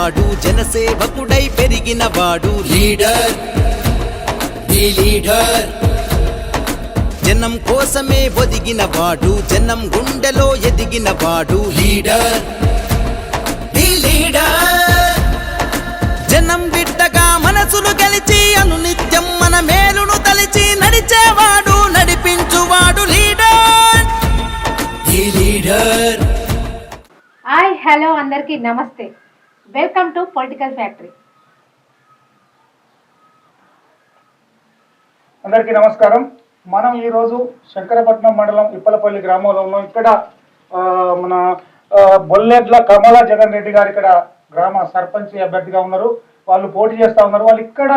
వాడు జనసేవకుడై పెరిగిన వాడు లీడర్ లీడర్ జనం కోసమే ఒదిగిన వాడు జనం గుండెలో ఎదిగిన వాడు లీడర్ లీడర్ జనం బిడ్డగా మనసులు గెలిచి అనునిత్యం మన మేలును తలిచి నడిచేవాడు నడిపించువాడు లీడర్ లీడర్. హాయ్ హలో అందరికీ నమస్తే. Welcome to political factory. అందరికీ నమస్కారం. మనం ఈరోజు శంకరపట్నం మండలం ఇప్పలపల్లి గ్రామంలో ఉన్నాం. ఇక్కడ మన బొల్లెడ్ల కమలా జగన్ రెడ్డి గారు ఇక్కడ గ్రామ సర్పంచ్ అభ్యర్థిగా ఉన్నారు. వాళ్ళు పోటీ చేస్తా ఉన్నారు. వాళ్ళు ఇక్కడ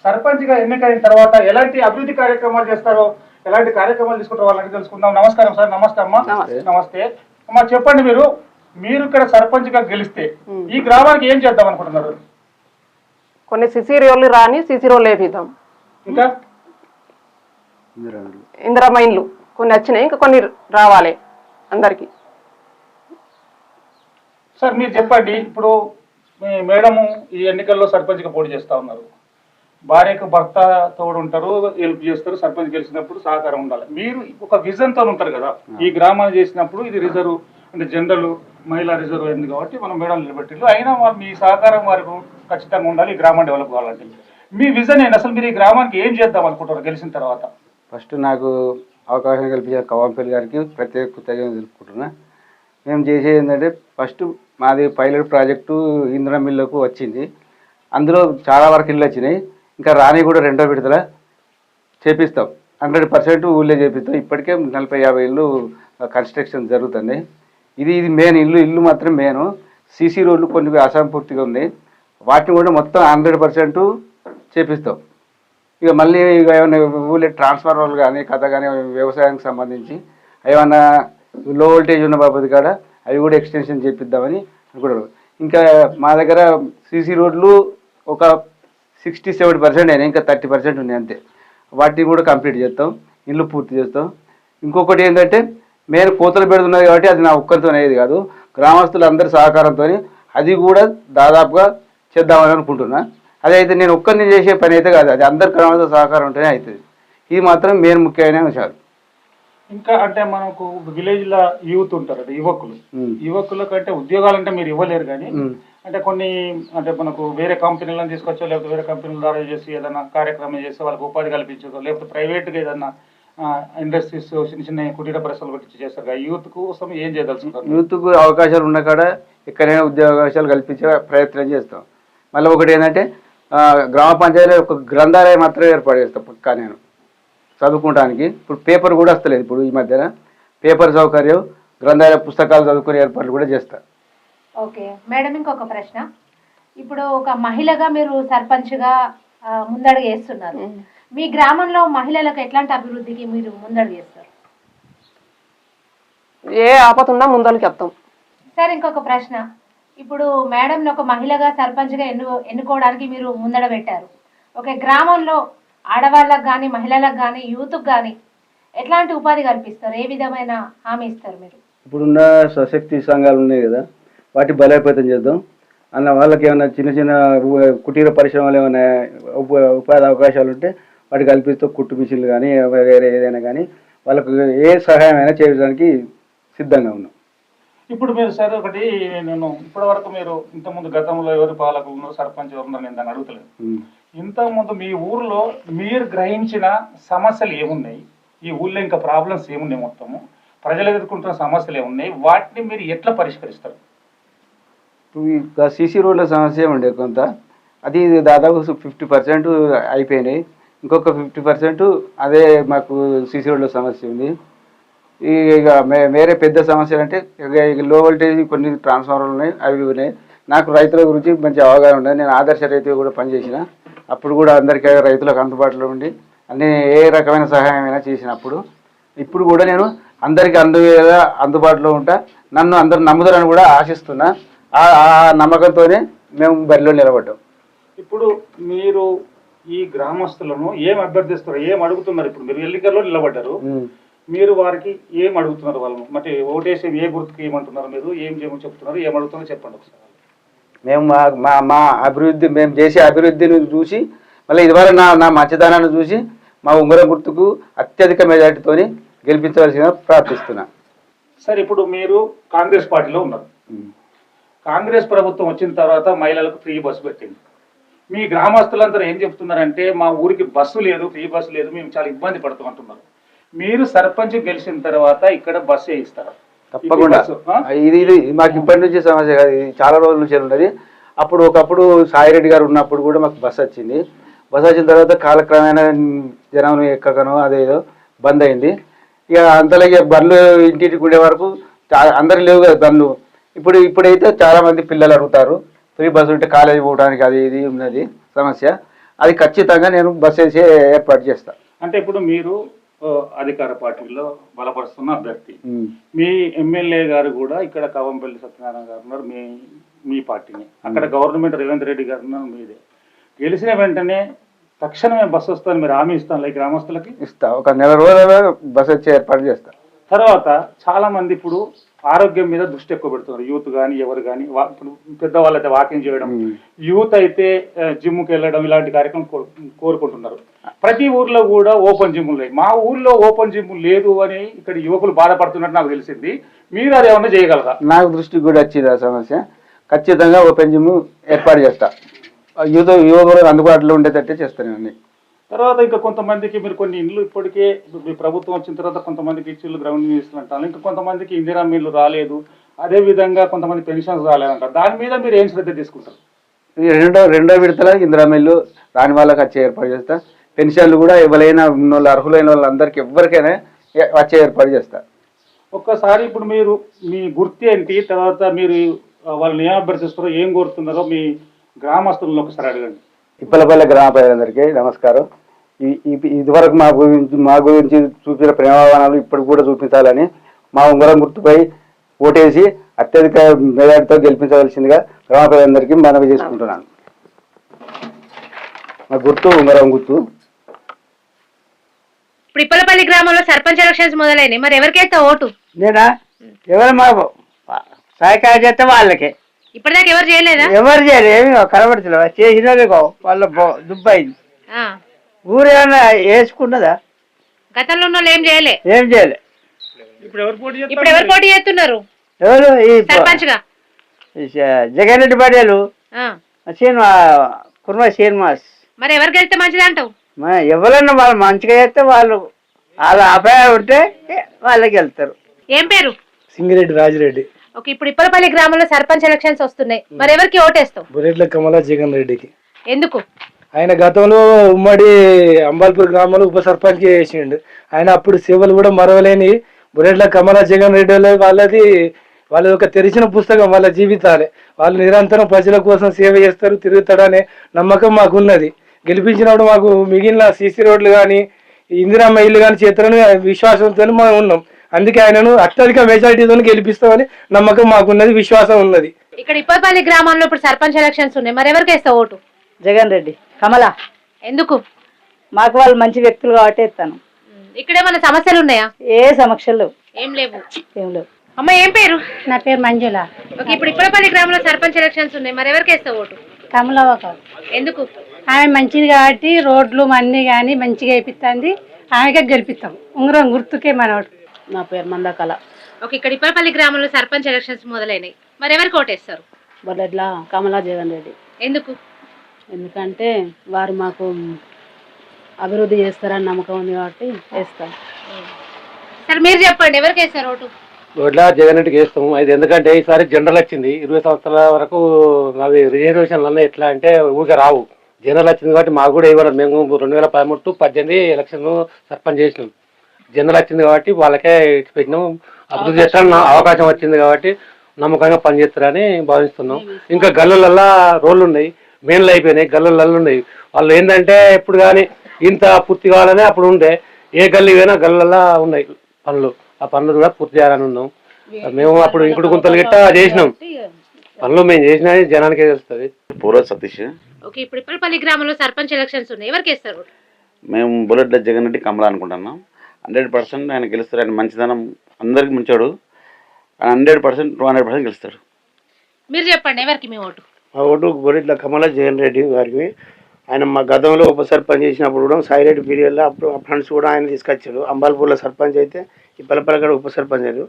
సర్పంచ్గా ఎన్నికైన తర్వాత ఎలాంటి అభివృద్ధి కార్యక్రమాలు చేస్తారో, ఎలాంటి కార్యక్రమాలు తీసుకుంటారో వాళ్ళని తెలుసుకుందాం. నమస్కారం సార్. నమస్తే అమ్మా. నమస్తే అమ్మా. చెప్పండి, మీరు ఇక్కడ సర్పంచ్గా గెలిస్తే ఈ గ్రామానికి ఏం చేద్దాం అనుకుంటున్నారు? కొన్ని సిసి రోడ్లు రాని సిసి రోడ్లు వేపిద్దాం. ఇంకా ఇందిరా మైన్లు కొన్ని వచ్చినాయి, ఇంకా కొన్ని రావాలి అందరికి. సార్ మీరు చెప్పండి, ఇప్పుడు మీ మేడము ఈ ఎన్నికల్లో సర్పంచ్గా పోటీ చేస్తూ ఉన్నారు. భార్యకు భర్త తోడు ఉంటారు, హెల్ప్ చేస్తారు. సర్పంచ్ గెలిచినప్పుడు సహకారం ఉండాలి. మీరు ఒక విజన్తో ఉంటారు కదా, ఈ గ్రామాన్ని చేసినప్పుడు ఇది రిజర్వ్ అంటే జనరల్ మహిళా రిజర్వ్ అయింది కాబట్టి మనం మేడం నిలబెట్టిల్లు. అయినా వాళ్ళు మీ సహకారం వారికి ఖచ్చితంగా ఉండాలి ఈ గ్రామం డెవలప్ కావాలంటే. మీ విజన్ ఏంటి? అసలు మీరు ఈ గ్రామానికి ఏం చేద్దాం అనుకుంటారు గెలిచిన తర్వాత? ఫస్ట్ నాకు అవకాశం కల్పించిన కవాంపల్లి గారికి ప్రత్యేక కృతజ్ఞతలు తెలుపుకుంటున్నా. మేము చేసేది ఏంటంటే, ఫస్ట్ మాది పైలట్ ప్రాజెక్టు ఇంధన మిల్లుకు వచ్చింది. అందులో చాలా వరకు ఇళ్ళు వచ్చినాయి. ఇంకా రాని కూడా రెండో విడతల చేపిస్తాం. 100% ఊళ్ళో చేపిస్తాం. ఇప్పటికే 40-50 ఇళ్ళు కన్స్ట్రక్షన్ జరుగుతున్నాయి. ఇది మెయిన్ ఇల్లు మాత్రం మెయిన్. సీసీ రోడ్లు కొన్ని అసంపూర్తిగా ఉన్నాయి. వాటిని కూడా మొత్తం 100% చేపిస్తాం. ఇక మళ్ళీ ఏమైనా ఊళ్ళో ట్రాన్స్ఫార్మర్లు కానీ కథ కానీ వ్యవసాయానికి సంబంధించి ఏమన్నా లో వోల్టేజ్ ఉన్న బాబు కాడ అవి కూడా ఎక్స్టెన్షన్ చేపిద్దామని అనుకుంటారు. ఇంకా మా దగ్గర సీసీ రోడ్లు ఒక 60-70% అయినాయి. ఇంకా 30% ఉన్నాయి అంతే. వాటిని కూడా కంప్లీట్ చేస్తాం, ఇల్లు పూర్తి చేస్తాం. ఇంకొకటి ఏంటంటే, మెయిన్ కోతలు పెడుతున్నది కాబట్టి అది నా ఒక్కరితో అయ్యేది కాదు, గ్రామస్తులు అందరి సహకారంతో అది కూడా దాదాపుగా చేద్దామని అనుకుంటున్నా. అదైతే నేను ఒక్కరిని చేసే పని అయితే కాదు, అది అందరి గ్రామాలతో సహకారం ఉంటేనే అవుతుంది. ఇది మాత్రం మెయిన్ ముఖ్యమైన అంశాలు. ఇంకా అంటే మనకు విలేజ్లో యూత్ ఉంటారు, అంటే యువకుల కంటే ఉద్యోగాలు అంటే మీరు ఇవ్వలేరు, కానీ అంటే కొన్ని అంటే మనకు వేరే కంపెనీలను తీసుకొచ్చో, లేకపోతే వేరే కంపెనీల ద్వారా చేసి ఏదైనా కార్యక్రమం చేసి వాళ్ళకి ఉపాధి కల్పించో, లేకపోతే ప్రైవేట్గా ఏదన్నా ఇండస్ట్రీస్ చిన్న చిన్న కుటీర పరిశ్రమలు గురించి చేస్తారు. యూత్ కోసం ఏం చేయదలుచుకుంటారు? యూత్కు అవకాశాలు ఉన్న కాడ ఎక్కడైనా ఉద్యోగ అవకాశాలు కల్పించే ప్రయత్నం చేస్తాం. మళ్ళీ ఒకటి ఏంటంటే, గ్రామ పంచాయతీలో ఒక గ్రంథాలయం మాత్రం ఏర్పాటు చేస్తాం పక్కా నేను చదువుకోవడానికి. ఇప్పుడు పేపర్ కూడా వస్తలేదు. ఇప్పుడు ఈ మధ్యన పేపర్ సౌకర్యం, గ్రంథాలయ పుస్తకాలు చదువుకునే ఏర్పాట్లు కూడా చేస్తా. ఓకే మేడం, ఇంకొక ప్రశ్న. ఇప్పుడు ఒక మహిళగా మీరు సర్పంచ్గా ముందడుగు వేస్తున్నారు. మీ గ్రామంలో మహిళలకు ఎట్లాంటి అభివృద్ధికి మీరు ముందడుగు వేస్తారు? ఏ ఆపద ఉన్నా ముందరికి వస్తాం. సార్ ఇంకొక ప్రశ్న. ఇప్పుడు మేడంని ఒక మహిళగా సర్పంచ్గా ఎన్నుకోవడానికి మీరు ముందడ పెట్టారు. ఒక గ్రామంలో ఆడవాళ్ళకు కానీ మహిళలకు కానీ యూత్కి కానీ ఎట్లాంటి ఉపాధి కల్పిస్తారు? ఏ విధమైన హామీ ఇస్తారు మీరు? ఇప్పుడున్న స్వశక్తి సంఘాలు ఉన్నాయి కదా, వాటి బలోపేతం చేద్దాం. అన్న వాళ్ళకి ఏమైనా చిన్న చిన్న కుటీర పరిశ్రమలు ఏమైనా ఉపాధి అవకాశాలు ఉంటే వాటి కల్పిస్తూ కుట్టు మిషన్లు కానీ వేరే ఏదైనా కానీ వాళ్ళకు ఏ సహాయం అయినా చేయడానికి సిద్ధంగా ఉన్నాం. ఇప్పుడు మీరు సార్ ఒకటి, నేను ఇప్పటి వరకు మీరు ఇంతకుముందు గతంలో ఎవరు పాలకులు ఉన్నారు, సర్పంచ్ ఎవరు ఉన్నారు, నేను దాన్ని అడుగుతలేదు. ఇంతకుముందు మీ ఊర్లో మీరు గ్రహించిన సమస్యలు ఏమున్నాయి, ఈ ఊళ్ళో ఇంకా ప్రాబ్లమ్స్ ఏమున్నాయి, మొత్తము ప్రజలు ఎదుర్కొంటున్న సమస్యలు ఏమున్నాయి, వాటిని మీరు ఎట్లా పరిష్కరిస్తారు? సీసీ రోడ్ల సమస్య ఉండే కొంత, అది దాదాపు 50% అయిపోయినాయి. ఇంకొక 50% అదే మాకు సీసీ రోడ్ల సమస్య ఉంది. ఇక వేరే పెద్ద సమస్యలు అంటే లో వోల్టేజ్ కొన్ని ట్రాన్స్ఫార్మర్లు ఉన్నాయి, అవి ఉన్నాయి. నాకు రైతుల గురించి మంచి అవగాహన ఉండదు. నేను ఆదర్శ రైతుగా కూడా పనిచేసిన, అప్పుడు కూడా అందరికీ రైతులకు అందుబాటులో ఉండి అన్ని ఏ రకమైన సహాయం అయినా చేసినప్పుడు, ఇప్పుడు కూడా నేను అందరికీ అందుబాటులో ఉంటా. నన్ను అందరు నమ్ముతారని కూడా ఆశిస్తున్నా. ఆ నమ్మకంతోనే మేము బరిలో నిలబడ్డాం. ఇప్పుడు మీరు ఈ గ్రామస్తులను ఏం అభ్యర్థిస్తారు, ఏం అడుగుతున్నారు? ఇప్పుడు మీరు ఎన్నికల్లో నిలబడ్డారు, మీరు వారికి ఏం అడుగుతున్నారు? వాళ్ళను అంటే ఓటేసి ఏ గుర్తుకు ఏమంటున్నారు, మీరు ఏం చేయమని చెప్తున్నారు, ఏం అడుగుతున్నారో చెప్పండి ఒకసారి. మేము మా అభివృద్ధి మేము చేసే అభివృద్ధిని చూసి మళ్ళీ ఇదివరకు నా మంచిదనాన్ని చూసి మా ఉంగరం గుర్తుకు అత్యధిక మెజార్టీతోని గెలిపించవలసిన ప్రార్థిస్తున్నా. సార్, ఇప్పుడు మీరు కాంగ్రెస్ పార్టీలో ఉన్నారు. కాంగ్రెస్ ప్రభుత్వం వచ్చిన తర్వాత మహిళలకు ఫ్రీ బస్సు పెట్టింది. మీ గ్రామస్తులందరూ ఏం చెప్తున్నారంటే మా ఊరికి బస్సు లేదు, ఫ్రీ బస్సు లేదు, మేము చాలా ఇబ్బంది పడుతూ అంటున్నారు. మీరు సర్పంచ్ గెలిచిన తర్వాత ఇక్కడ బస్సు వేయిస్తారు? తప్పకుండా. ఇది మాకు ఇప్పటి నుంచి సమస్య కాదు, ఇది చాలా రోజుల నుంచి ఉన్నది. ఒకప్పుడు సాయిరెడ్డి గారు ఉన్నప్పుడు కూడా మాకు బస్సు వచ్చింది. బస్సు వచ్చిన తర్వాత కాలక్రమేణా జనం ఎక్కకనో అదేదో బంద్ అయింది. ఇక అంతలాగే బండ్లు ఇంటింటికి ఉండే వరకు అందరికి లేవు కదా బండ్లు. ఇప్పుడైతే చాలా మంది పిల్లలు అడుగుతారు ఫ్రీ బస్సు ఉంటే కాలేజీ పోవడానికి, అది ఇది ఉన్నది సమస్య. అది ఖచ్చితంగా నేను బస్సు వేసి ఏర్పాటు చేస్తాను. అంటే ఇప్పుడు మీరు అధికార పార్టీలో బలపరుస్తున్న అభ్యర్థి, మీ ఎమ్మెల్యే గారు కూడా ఇక్కడ కవంపల్లి సత్యనారాయణ గారు ఉన్నారు, మీ పార్టీని. అక్కడ గవర్నమెంట్ రేవంత్ రెడ్డి గారు ఉన్నారు, మీదే. గెలిచిన వెంటనే తక్షణమే బస్సు వస్తుందని మీరు హామీ ఇస్తాను గ్రామస్తులకి? ఇస్తా, ఒక నెల రోజుల్లో బస్సు వచ్చి ఏర్పాటు చేస్తా. తర్వాత చాలా మంది ఇప్పుడు ఆరోగ్యం మీద దృష్టి ఎక్కువ పెడుతున్నారు. యూత్ కానీ ఎవరు కానీ, ఇప్పుడు పెద్దవాళ్ళు అయితే వాకింగ్ చేయడం, యూత్ అయితే జిమ్కి వెళ్ళడం, ఇలాంటి కార్యక్రమం కోరుకుంటున్నారు. ప్రతి ఊర్లో కూడా ఓపెన్ జిమ్ ఉన్నాయి. మా ఊర్లో ఓపెన్ జిమ్ లేదు అని ఇక్కడ యువకులు బాధపడుతున్నట్టు నాకు తెలిసింది. మీరు అది ఏమన్నా చేయగలరా? నాకు దృష్టికి కూడా వచ్చింది ఆ సమస్య. ఖచ్చితంగా ఓపెన్ జిమ్ ఏర్పాటు చేస్తా. యువకులు అందుబాటులో ఉండేటట్టే చేస్తాను అన్ని. తర్వాత ఇంకా కొంతమందికి మీరు కొన్ని ఇండ్లు ఇప్పటికే మీ ప్రభుత్వం వచ్చిన తర్వాత కొంతమందికి ఇచ్చిళ్ళు గ్రౌండ్ మినిస్టర్ అంటారు, ఇంకా కొంతమందికి ఇందిరా మిల్లు రాలేదు, అదే విధంగా కొంతమంది పెన్షన్స్ రాలేదంటారు. దాని మీద మీరు ఏం శ్రద్ధ తీసుకుంటారు? రెండో విడతల ఇందిరా మిల్లు రాని వాళ్ళకి వచ్చే ఏర్పాటు చేస్తా. పెన్షన్లు కూడా ఎవరైనా ఉన్న వాళ్ళు, అర్హులైన వాళ్ళందరికీ ఎవరికైనా వచ్చే ఏర్పాటు చేస్తా. ఒక్కసారి ఇప్పుడు మీరు మీ గుర్తు ఏంటి, తర్వాత మీరు వాళ్ళని ఏం అభ్యర్థిస్తారో, ఏం కోరుతున్నారో మీ గ్రామస్తులను ఒకసారి అడగండి. ఇప్పలపల్లి గ్రామ ప్రజలందరికీ నమస్కారం. ఇదివరకు మా గురించి చూపిన ప్రేమాభావాలు ఇప్పుడు కూడా చూపించాలని మా ఉంగరం గుర్తుపై ఓటేసి అత్యధిక మెజార్టీతో గెలిపించవలసిందిగా గ్రామ ప్రజలందరికీ మనవి చేసుకుంటున్నాను. మా గుర్తు ఉంగరం గుర్తు. ఇప్పుడు ఇప్పలపల్లి గ్రామంలో సర్పంచ్ ఎలక్షన్స్ మొదలైనవి, మరి ఎవరికైతే ఓటు? నేనా? ఎవరు మా సహాయకాయ చేస్తే వాళ్ళకే. ఇప్పటిదాకా ఎవరు చేయలేదా? ఎవరు చేయలేదు, ఏమి కనబడుతున్నా చేసినవి వాళ్ళ దుబ్బైంది. ఊరేమన్నా వేసుకున్నదా? గతంలో ఉన్న వాళ్ళు ఏం చేయలే. ఏం చేయలే. ఇప్పుడు ఎవరు పోటీ చేస్తున్నారు? ఎవరు? ఈ సర్పంచ్ గా జగన్ రెడ్డి పడేలు, కుర్మ శ్రీనివాస్. మరి ఎవరికి వెళ్తే మంచిది అంటావు? ఎవరన్నా వాళ్ళు మంచిగా చేస్తే వాళ్ళు అపాయం ఉంటే వాళ్ళకి వెళ్తారు. ఏం పేరు? సింగిరెడ్డి రాజిరెడ్డి. ఓకే, ఇప్పుడు ఇప్పలపల్లి గ్రామంలో సర్పంచ్ ఎలక్షన్స్ వస్తున్నాయి, మరి ఎవరికి ఓటేస్తావు? బురెడ్ల కమలా జగన్ రెడ్డికి. ఎందుకు? ఆయన గతంలో ఉమ్మడి అంబాల్పూర్ గ్రామంలో ఉప సర్పంచ్ చేసిండు. ఆయన అప్పుడు సేవలు కూడా మరవలేని బురెడ్ల కమలా జగన్ రెడ్డి వాళ్ళది ఒక తెరిచిన పుస్తకం. వాళ్ళ జీవితాలే, వాళ్ళు నిరంతరం ప్రజల కోసం సేవ చేస్తారు, తిరుగుతాడనే నమ్మకం మాకున్నది. గెలిపించినప్పుడు మాకు మిగిలిన సీసీ రోడ్లు కానీ ఇందిరమ్మ ఇల్లు కానీ చేస్తారని విశ్వాసంతో మనం ఉన్నాం. అందుకే ఆయనను అత్యధిక మెజారిటీతో గెలిపిస్తామని నమ్మకం మాకున్నది, విశ్వాసం ఉన్నది. ఇక్కడ ఇప్పలపల్లి గ్రామంలో ఇప్పుడు సర్పంచ్ ఎలక్షన్స్ ఉన్నాయి, మరి ఎవరికి వేస్తావు ఓటు? జగన్ రెడ్డి కమలా. ఎందుకు? మాకు వాళ్ళు మంచి వ్యక్తులు కాబట్టి ఇస్తాను. ఇక్కడ ఏమైనా సమస్యలు ఉన్నాయా? ఏ సమస్యలు ఏం లేవు. ఏం లేవు. అమ్మ, ఏం పేరు? నా పేరు మంజుల. ఓకే, ఇప్పుడు ఇప్పలపల్లి గ్రామంలో సర్పంచ్ ఎలక్షన్స్ ఉన్నాయి, మరి ఎవరికి వేస్తావు ఓటు? కమలా. ఎందుకు? ఆమె మంచిది కాబట్టి రోడ్లు అన్నీ కానీ మంచిగా వేయిస్తుంది, ఆమెకే గెలిపిస్తాం. ఉంగరం గుర్తుకే మన ఓటు. నా పేరు మందకళ. ఓకే, ఇక్కడ ఇప్పలపల్లి గ్రామంలో సర్పంచ్ ఎలక్షన్స్ మొదలైనాయి, మరి ఎవరికి ఓటేస్తారు? బొడ్లెడ్ల కమలా జగన్ రెడ్డి. ఎందుకు? ఎందుకంటే వారు మాకు అభివృద్ధి చేస్తారని నమ్మకం ఉంది కాబట్టి వేస్తాం. సరే, మీరు చెప్పండి, ఎవరికి వేస్తారు ఓటు? బొడ్ల జగన్ రెడ్డికి వేస్తాము. అది ఎందుకంటే ఈసారి జనరల్ వచ్చింది, 20 సంవత్సరాల వరకు అవి రిజర్వేషన్లు అన్నీ ఎట్లా అంటే ఊరికే రావు. జనరల్ వచ్చింది కాబట్టి మాకు కూడా ఇవ్వడం. మేము 2013 to 18 ఎలక్షన్ సర్పంచ్ చేసినాం. జనరల్ వచ్చింది కాబట్టి వాళ్ళకే పెట్టినాం. అభివృద్ధి చేస్తాను అవకాశం వచ్చింది కాబట్టి నమ్మకంగా పనిచేస్తారని భావిస్తున్నాం. ఇంకా గల్లులల్లా రోడ్లు ఉన్నాయి, మెయిన్లు అయిపోయినాయి, గల్లులల్లో ఉన్నాయి. వాళ్ళు ఏంటంటే ఎప్పుడు కానీ ఇంత పూర్తి కావాలని అప్పుడు ఉండే, ఏ గల్లి పోయినా గల్లులల్లా ఉన్నాయి పనులు. ఆ పనులు కూడా పూర్తి చేయాలని ఉన్నాం. మేము అప్పుడు ఇంకుడు గుంతలు గిట్ట చేసినాం. పనులు మేము చేసినా జనానికే తెలుస్తుంది. పూర్వ సతీష్. ఓకే, ఇప్పుడు ఇప్పలపల్లి గ్రామంలో సర్పంచ్ ఎలక్షన్స్ ఉన్నాయి, ఎవరికి వేస్తారు? మేము బుల్లెడ్ల జగన్ రెడ్డి కమలా అనుకుంటున్నాం. 100% ఆయన గెలుస్తారు. ఆయన మంచిదనం అందరికి ముంచాడు. 100% 200% గెలుస్తాడు. మీరు చెప్పండి, ఎవరికి మీ ఓటు? మా ఓటు గొర్రెట్ల కమల జగన్ రెడ్డి గారికి. ఆయన మా గతంలో ఉప సర్పంచ్ చేసినప్పుడు కూడా సాయిరెడ్డి పీరియడ్లో అప్పుడు ఫండ్స్ కూడా ఆయన తీసుకొచ్చాడు. అంబాల్పూర్లో సర్పంచ్ అయితే ఈ పలపలగడ ఉప సర్పంచ్ అయ్యారు.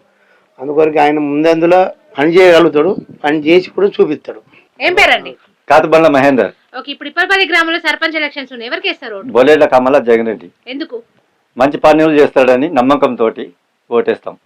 అందుకొరకు ఆయన ముందందులో పని చేయగలుగుతాడు, పని చేసి కూడా చూపిస్తాడు. ఏం పేరండి? కాతుబండ్ల మహేందర్. ఓకే, ఇప్పుడు ఇప్పటిపల్లి గ్రామంలో సర్పంచ్ ఎలక్షన్స్ ఉన్నాయి, ఎవరికి వేస్తారు ఓటు? బొలేళ్ల కమల జగన్ రెడ్డి. ఎందుకు? మంచి పనులు చేస్తాడని నమ్మకంతో ఓటేస్తాం.